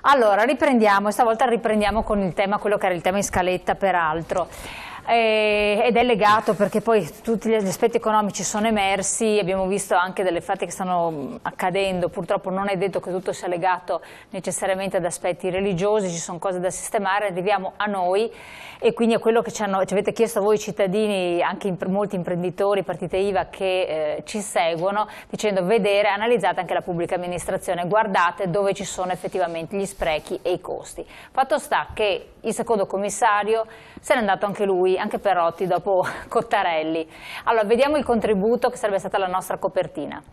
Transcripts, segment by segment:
Allora, riprendiamo, stavolta riprendiamo con il tema, quello che era il tema in scaletta peraltro. Ed è legato perché poi tutti gli aspetti economici sono emersi, abbiamo visto anche delle fatti che stanno accadendo, purtroppo non è detto che tutto sia legato necessariamente ad aspetti religiosi, ci sono cose da sistemare, arriviamo a noi e quindi a quello che ci avete chiesto voi cittadini, anche molti imprenditori, partite IVA che ci seguono, dicendo vedere, analizzate anche la pubblica amministrazione, guardate dove ci sono effettivamente gli sprechi e i costi. Fatto sta che il secondo commissario se n'è andato anche lui, anche Perotti dopo Cottarelli. Allora, vediamo il contributo che sarebbe stata la nostra copertina.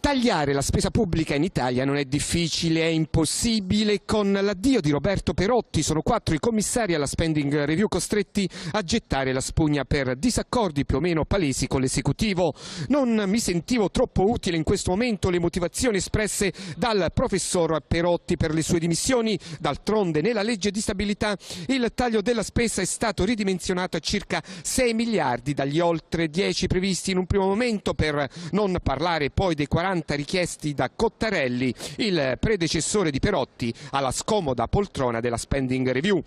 Tagliare la spesa pubblica in Italia non è difficile, è impossibile. Con l'addio di Roberto Perotti sono 4 i commissari alla spending review costretti a gettare la spugna per disaccordi più o meno palesi con l'esecutivo. Non mi sentivo troppo utile in questo momento le motivazioni espresse dal professor Perotti per le sue dimissioni. D'altronde nella legge di stabilità il taglio della spesa è stato ridimensionato a circa 6 miliardi dagli oltre 10 previsti in un primo momento, per non parlare poi dei 40 richiesti da Cottarelli, il predecessore di Perotti, alla scomoda poltrona della spending review.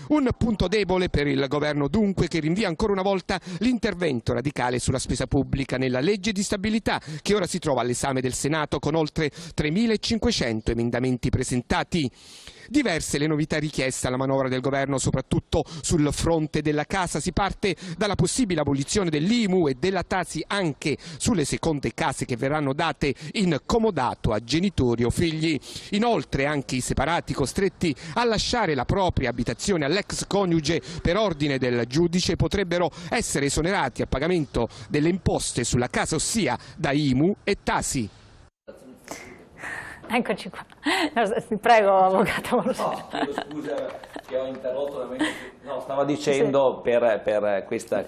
Un punto debole per il governo dunque, che rinvia ancora una volta l'intervento radicale sulla spesa pubblica nella legge di stabilità, che ora si trova all'esame del Senato con oltre 3.500 emendamenti presentati. Diverse le novità richieste alla manovra del governo, soprattutto sul fronte della casa. Si parte dalla possibile abolizione dell'IMU e della Tasi anche sulle seconde case che verranno date in comodato a genitori o figli. Inoltre anche i separati costretti a lasciare la propria abitazione all'ex coniuge per ordine del giudice potrebbero essere esonerati a pagamento delle imposte sulla casa, ossia da IMU e Tasi. Eccoci qua. Prego, avvocato. No, scusa che ho interrotto. No, stavo dicendo sì. per questa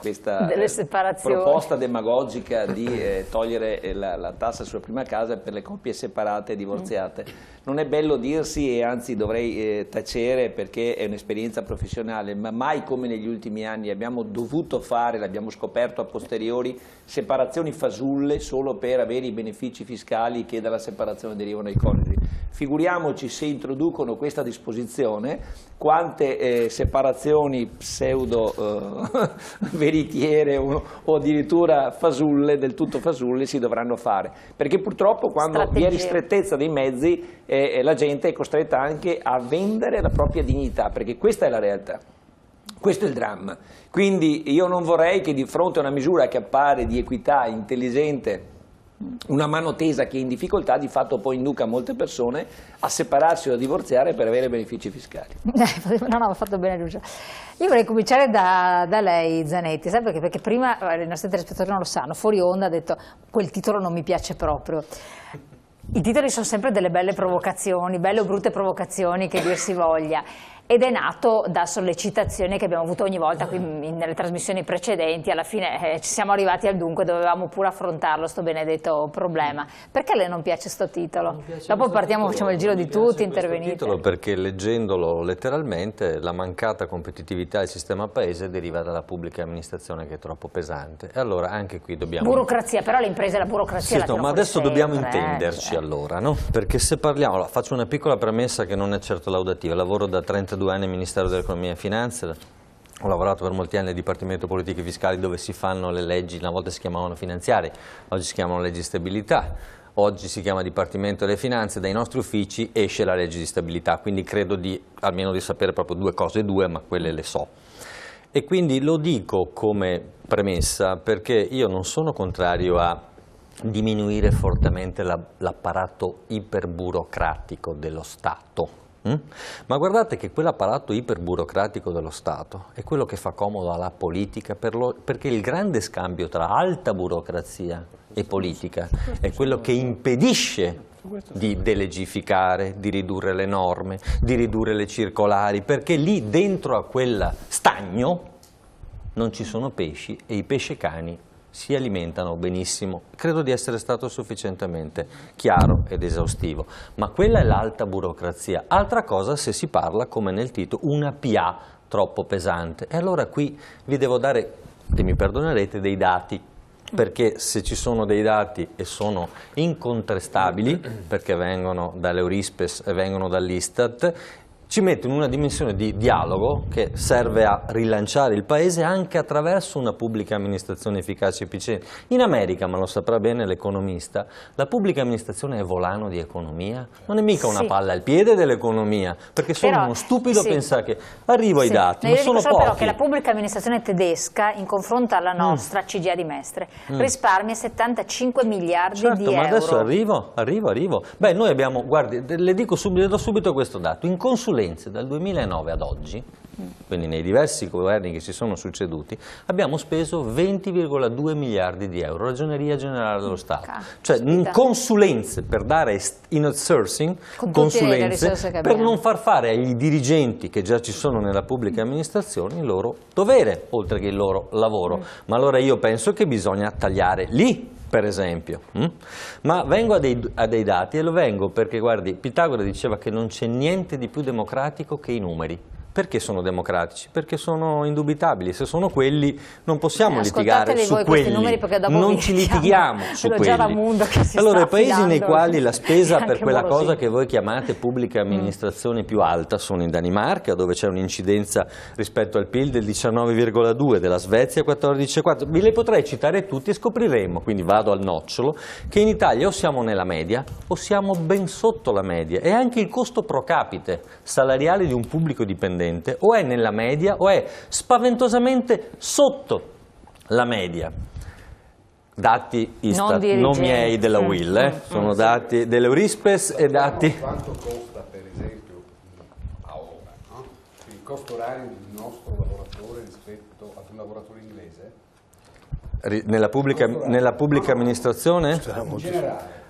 proposta demagogica di togliere la tassa sulla prima casa per le coppie separate e divorziate. Non è bello dirsi, e anzi dovrei tacere, perché è un'esperienza professionale, ma mai come negli ultimi anni abbiamo dovuto fare, l'abbiamo scoperto a posteriori, separazioni fasulle solo per avere i benefici fiscali che dalla separazione derivano ai coniugi. Figuriamoci se introducono questa disposizione, quante separazioni pseudo veritiere o addirittura fasulle, del tutto fasulle, si dovranno fare. Perché purtroppo quando vi è ristrettezza dei mezzi la gente è costretta anche a vendere la propria dignità, perché questa è la realtà. Questo è il dramma. Quindi io non vorrei che di fronte a una misura che appare di equità intelligente, una mano tesa che è in difficoltà, di fatto poi induca molte persone a separarsi o a divorziare per avere benefici fiscali. No, ha fatto bene Lucia. Io vorrei cominciare da lei, Zanetti, sai perché prima i nostri telespettatori non lo sanno, fuori onda ha detto quel titolo non mi piace proprio. I titoli sono sempre delle belle provocazioni, belle o brutte provocazioni che dir si voglia. Ed è nato da sollecitazioni che abbiamo avuto ogni volta qui nelle trasmissioni precedenti. Alla fine ci siamo arrivati al dunque, dovevamo pure affrontarlo sto benedetto problema. Perché a lei non piace sto titolo? Dopo partiamo, facciamo il giro di tutti, intervenite. Titolo perché leggendolo letteralmente la mancata competitività del sistema paese deriva dalla pubblica amministrazione, che è troppo pesante. E allora anche qui dobbiamo... Burocrazia, però le imprese, la burocrazia sì, la ma adesso sempre, dobbiamo intenderci allora, no? Perché se parliamo, allora, faccio una piccola premessa che non è certo laudativa, lavoro da 32 anni al Ministero dell'Economia e Finanze, ho lavorato per molti anni nel Dipartimento Politiche Fiscali, dove si fanno le leggi, una volta si chiamavano finanziarie, oggi si chiamano leggi di stabilità, oggi si chiama Dipartimento delle Finanze, dai nostri uffici esce la legge di stabilità, quindi credo almeno di sapere proprio due cose, ma quelle le so. E quindi lo dico come premessa perché io non sono contrario a diminuire fortemente l'apparato iperburocratico dello Stato. Ma guardate che quell'apparato iperburocratico dello Stato è quello che fa comodo alla politica, perché il grande scambio tra alta burocrazia e politica è quello che impedisce di delegificare, di ridurre le norme, di ridurre le circolari, perché lì dentro a quel stagno non ci sono pesci e i pescecani si alimentano benissimo. Credo di essere stato sufficientemente chiaro ed esaustivo, ma quella è l'alta burocrazia. Altra cosa se si parla, come nel titolo, una PA troppo pesante. E allora qui vi devo dare, mi perdonerete, dei dati. perché se ci sono dei dati e sono incontestabili, perché vengono dall'Eurispes e vengono dall'Istat, ci mette in una dimensione di dialogo che serve a rilanciare il paese anche attraverso una pubblica amministrazione efficace e efficiente. In America, ma lo saprà bene l'economista, la pubblica amministrazione è volano di economia, non è mica una palla al piede dell'economia, perché sono uno stupido a pensare che arrivo ai dati, ma sono pochi. Però che la pubblica amministrazione tedesca, in confronto alla nostra CGIA di Mestre, risparmia 75 miliardi di euro. Ma adesso arrivo. Beh, noi abbiamo, guardi, le do subito questo dato, in consulenza dal 2009 ad oggi, quindi nei diversi governi che si sono succeduti, abbiamo speso 20,2 miliardi di euro, Ragioneria Generale dello Stato. Cioè in consulenze per dare in outsourcing, consulenze per non far fare agli dirigenti che già ci sono nella pubblica amministrazione il loro dovere, oltre che il loro lavoro. Ma allora io penso che bisogna tagliare lì, per esempio. Ma vengo a dei dati, e lo vengo perché, guardi, Pitagora diceva che non c'è niente di più democratico che i numeri. Perché sono democratici? Perché sono indubitabili, se sono quelli non possiamo litigare su quelli, non ci litighiamo su quelli. Allora i paesi nei quali la spesa per quella cosa che voi chiamate pubblica amministrazione più alta sono in Danimarca, dove c'è un'incidenza rispetto al PIL del 19,2, della Svezia 14,4, vi le potrei citare tutti e scopriremo, quindi vado al nocciolo, che in Italia o siamo nella media o siamo ben sotto la media, e anche il costo pro capite salariale di un pubblico dipendente o è nella media o è spaventosamente sotto la media. Dati Istat, non miei della Will, sono dati dell'Eurispes e dati... Quanto costa per esempio a ora, no? Il costo orario del nostro lavoratore rispetto ad un lavoratore inglese? Nella pubblica amministrazione? In generale.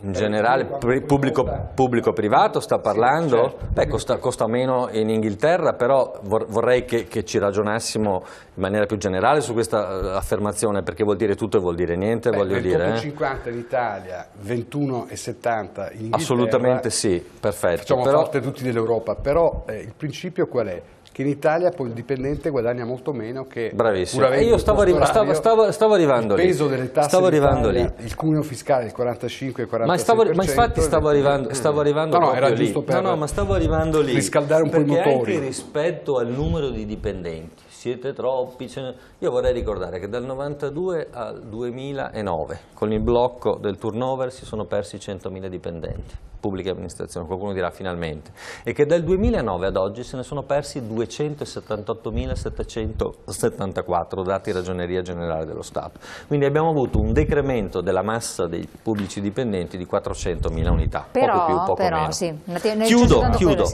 In generale, pubblico-privato sta parlando? Beh, costa meno in Inghilterra, però vorrei che ci ragionassimo in maniera più generale su questa affermazione, perché vuol dire tutto e vuol dire niente, voglio dire. 28,50 in Italia, 21,70 in Inghilterra. Assolutamente sì, perfetto. Facciamo parte tutti dell'Europa, però il principio qual è? Che in Italia poi il dipendente guadagna molto meno che... Bravissimo, e io stavo arrivando lì. Il peso delle tasse il cuneo fiscale, il 45 e il 46%. Ma infatti stavo arrivando no, era lì. Giusto per ma stavo arrivando lì. Riscaldare un po' i motori. Perché anche rispetto al numero di dipendenti, siete troppi, io vorrei ricordare che dal 92 al 2009, con il blocco del turnover, si sono persi 100.000 dipendenti. Pubblica amministrazione, qualcuno dirà finalmente, e che dal 2009 ad oggi se ne sono persi 278.774, dati Ragioneria Generale dello Stato. Quindi abbiamo avuto un decremento della massa dei pubblici dipendenti di 400.000 unità, poco più, poco meno. Sì. Chiudo.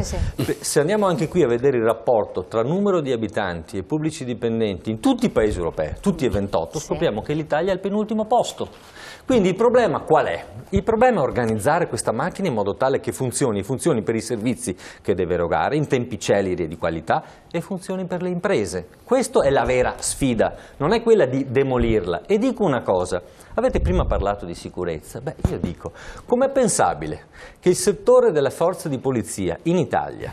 Se andiamo anche qui a vedere il rapporto tra numero di abitanti e pubblici dipendenti in tutti i paesi europei, tutti e 28, scopriamo che l'Italia è al penultimo posto. Quindi il problema qual è? Il problema è organizzare questa macchina in modo tale che funzioni per i servizi che deve erogare in tempi celeri e di qualità e funzioni per le imprese. Questa è la vera sfida, non è quella di demolirla. E dico una cosa, avete prima parlato di sicurezza, beh io dico, com'è pensabile che il settore delle forze di polizia in Italia,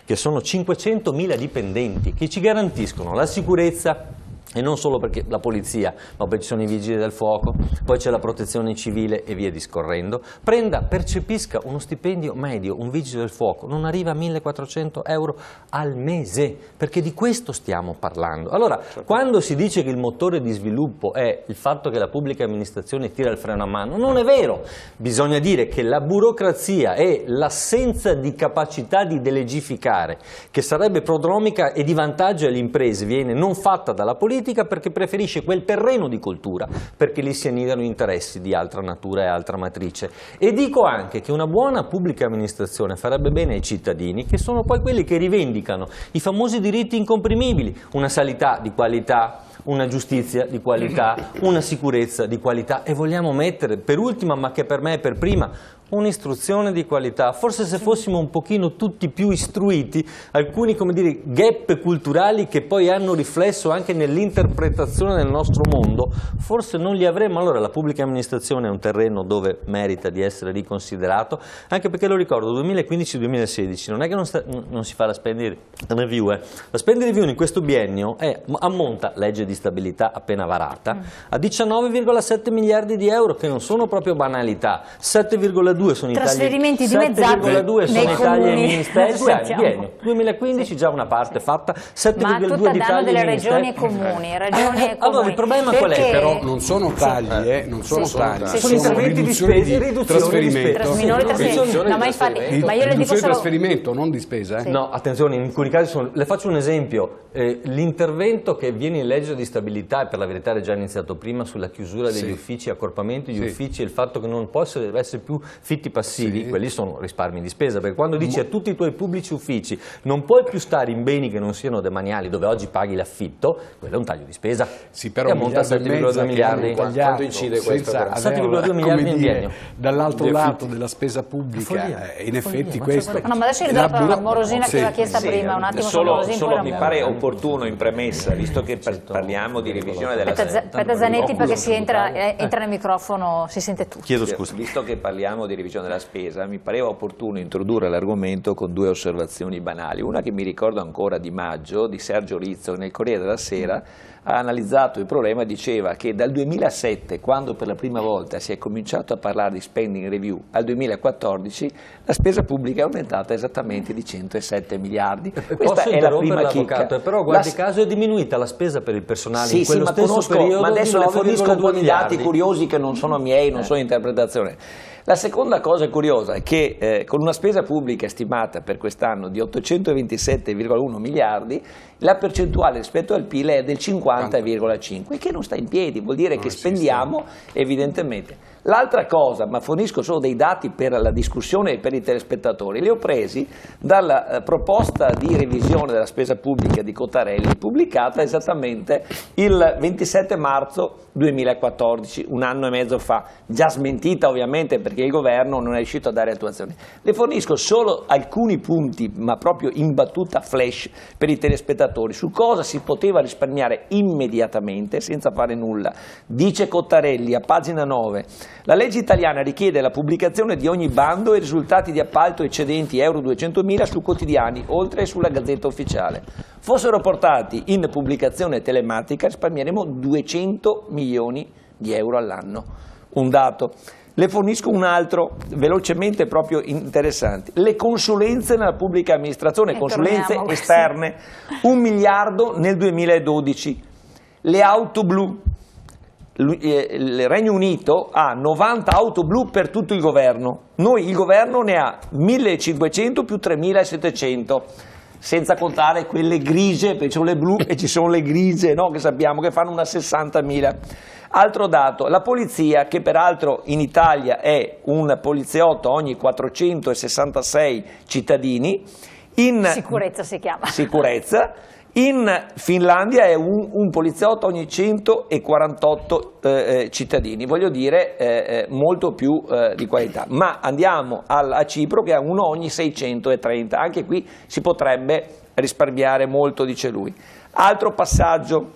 che sono 500.000 dipendenti che ci garantiscono la sicurezza, e non solo perché la polizia, ma poi ci sono i vigili del fuoco, poi c'è la protezione civile e via discorrendo, percepisca uno stipendio medio, un vigile del fuoco non arriva a 1.400 euro al mese, perché di questo stiamo parlando. Allora, quando si dice che il motore di sviluppo è il fatto che la pubblica amministrazione tira il freno a mano, non è vero, bisogna dire che la burocrazia e l'assenza di capacità di delegificare, che sarebbe prodromica e di vantaggio alle imprese, viene non fatta dalla politica, perché preferisce quel terreno di coltura, perché lì si annidano interessi di altra natura e altra matrice. E dico anche che una buona pubblica amministrazione farebbe bene ai cittadini, che sono poi quelli che rivendicano i famosi diritti incomprimibili, una sanità di qualità, una giustizia di qualità, una sicurezza di qualità, e vogliamo mettere per ultima, ma che per me è per prima, un'istruzione di qualità. Forse se fossimo un pochino tutti più istruiti, alcuni, come dire, gap culturali che poi hanno riflesso anche nell'interpretazione del nostro mondo, forse non li avremmo. Allora la pubblica amministrazione è un terreno dove merita di essere riconsiderato, anche perché lo ricordo, 2015-2016 non è che non si fa la spending review. La spending review in questo biennio ammonta, legge di stabilità appena varata, a 19,7 miliardi di euro, che non sono proprio banalità. 7,2 sono i trasferimenti dimezzati nei comuni. 2015 già una parte fatta, 7,2 ma tutto a danno delle regioni e comuni. Allora il problema qual è? Però non sono tagli, non sono tagli, sono interventi di spesa, riduzione di trasferimento. No, ma infatti, ma io le dico solo trasferimento, non di spesa. Sì. No, attenzione, in alcuni casi le faccio un esempio. L'intervento che viene in legge di stabilità, e per la verità era già iniziato prima, sulla chiusura degli uffici, accorpamento degli uffici e il fatto che non possono essere più fitti passivi, quelli sono risparmi di spesa, perché quando dici a tutti i tuoi pubblici uffici non puoi più stare in beni che non siano demaniali, dove oggi paghi l'affitto, quello è un taglio di spesa. Sì, però e ammonta a 7,2 miliardi. Quanto incide questo? 7,2 miliardi in biennio. Dall'altro lato della spesa pubblica, in effetti questo. No, ma adesso gli do la parola a Morosina che l'ha chiesta prima, un attimo. Solo mi pare opportuno in premessa, visto che parliamo di revisione della aspetta Zanetti, perché si entra nel microfono, si sente tutto. Chiedo scusa. Visto che parliamo di revisione della spesa, mi pareva opportuno introdurre l'argomento con due osservazioni banali. Una che mi ricordo ancora di maggio, di Sergio Rizzo, nel Corriere della Sera, ha analizzato il problema, diceva che dal 2007, quando per la prima volta si è cominciato a parlare di spending review, al 2014 la spesa pubblica è aumentata esattamente di 107 miliardi. Questa è la prima chicca. Però guardi caso è diminuita la spesa per il personale in quello ma stesso periodo, ma adesso le fornisco un po' di dati miliardi. curiosi che non sono miei, non sono interpretazione. La seconda cosa curiosa è che con una spesa pubblica stimata per quest'anno di 827,1 miliardi, la percentuale rispetto al PIL è del 50,5, che non sta in piedi, vuol dire che spendiamo evidentemente. L'altra cosa, ma fornisco solo dei dati per la discussione e per i telespettatori, li ho presi dalla proposta di revisione della spesa pubblica di Cottarelli, pubblicata esattamente il 27 marzo 2014, un anno e mezzo fa, già smentita ovviamente perché il governo non è riuscito a dare attuazione. Le fornisco solo alcuni punti, ma proprio in battuta flash per i telespettatori, su cosa si poteva risparmiare immediatamente senza fare nulla. Dice Cottarelli a pagina 9: la legge italiana richiede la pubblicazione di ogni bando e risultati di appalto eccedenti euro 200.000 su quotidiani, oltre sulla Gazzetta Ufficiale. Fossero portati in pubblicazione telematica risparmieremo 200 milioni di euro all'anno. Un dato. Le fornisco un altro, velocemente proprio interessante. Le consulenze nella pubblica amministrazione, consulenze esterne, 1 miliardo nel 2012. Le auto blu. Il Regno Unito ha 90 auto blu per tutto il governo, noi il governo ne ha 1500 più 3700, senza contare quelle grigie, perché ci sono le blu e ci sono le grigie, no? Che sappiamo che fanno una 60.000. Altro dato, la polizia, che peraltro in Italia è un poliziotto ogni 466 cittadini, in sicurezza si chiama. Sicurezza. In Finlandia è un poliziotto ogni 148 cittadini, voglio dire molto più di qualità. Ma andiamo a Cipro che ha uno ogni 630, anche qui si potrebbe risparmiare molto, dice lui. Altro passaggio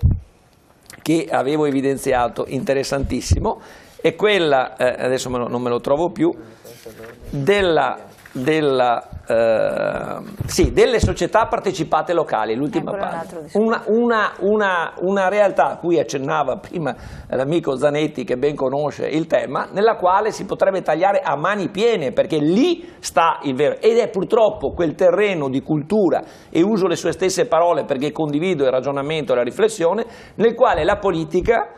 che avevo evidenziato interessantissimo è quella, adesso non me lo trovo più, delle società partecipate locali, l'ultima parte. Una realtà a cui accennava prima l'amico Zanetti, che ben conosce il tema, nella quale si potrebbe tagliare a mani piene, perché lì sta il vero, ed è purtroppo quel terreno di cultura, e uso le sue stesse parole perché condivido il ragionamento e la riflessione, nel quale la politica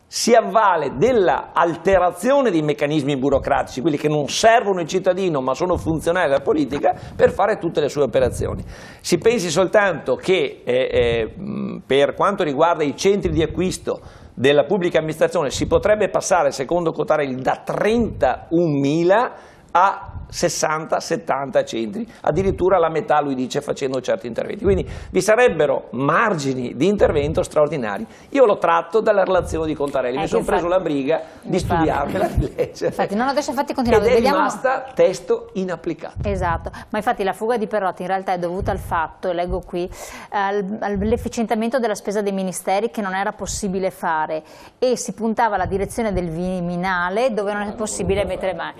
si avvale della alterazione dei meccanismi burocratici, quelli che non servono il cittadino ma sono funzionali alla politica, per fare tutte le sue operazioni. Si pensi soltanto che per quanto riguarda i centri di acquisto della pubblica amministrazione si potrebbe passare, secondo Cottarelli, da 31.000 a 60-70 centri, addirittura la metà, lui dice, facendo certi interventi. Quindi vi sarebbero margini di intervento straordinari. Io lo tratto dalla relazione di Contarelli, mi sono preso la briga di studiarmela, di leggere. Infatti, non adesso continuiamo. Ed è rimasta testo inapplicato. Esatto, ma infatti la fuga di Perotti in realtà è dovuta al fatto, leggo qui, all'efficientamento della spesa dei ministeri che non era possibile fare e si puntava alla direzione del Viminale dove non è possibile mettere mani.